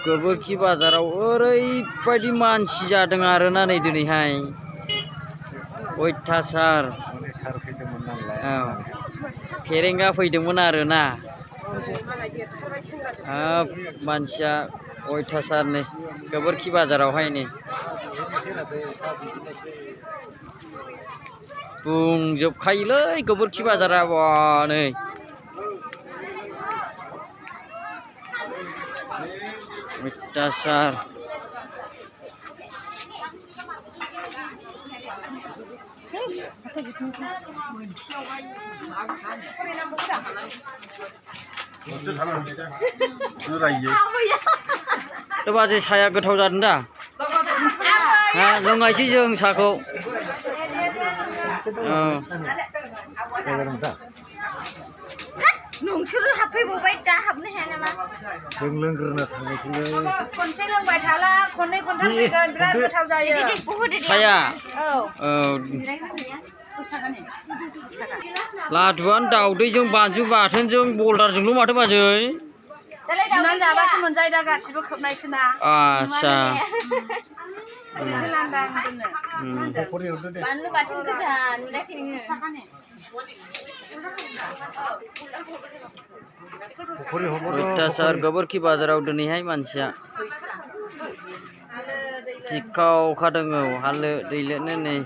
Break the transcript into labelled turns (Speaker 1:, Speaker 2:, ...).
Speaker 1: गोबोरखि बाजाराव ओरैबायदि मानसि जादों आरोना नै दिनैहाय अयथासार फेरेंगा फैदोंमोन आरोना मानसिया अयथासार नै गोबोरखि बाजारावहाय नै बुंजोबखायोलै गोबोरखि बाजारा बा नै अयथासार बाजै साया गोथाव जादों दा लोंनायसै जों साहाखौ
Speaker 2: नोंसोरो हाबफैबावबाय दा हाबनो हाया नामा
Speaker 3: जों लोंग्रोना थांनोसैलै
Speaker 2: खनसे लोंबाय थाला खननै खनथाम फैगोन बिराद गोथाव जायो
Speaker 1: साया लादुआनो दाउदैजों बानलु बाथोनजों बल्दारजोंल' माथो बाजै
Speaker 2: जुनानै जाबासो मोनजायो दा गासिबो खोबनायसो ना
Speaker 1: आच्छा
Speaker 2: लांदां दोनो
Speaker 4: बानलु बाथोन गोजा नुलायाखै नोङो
Speaker 1: अयथासार गोबोरखि बाजाराव दिनैहाय मानसिया थिखावखादों हालो दैलोनो नै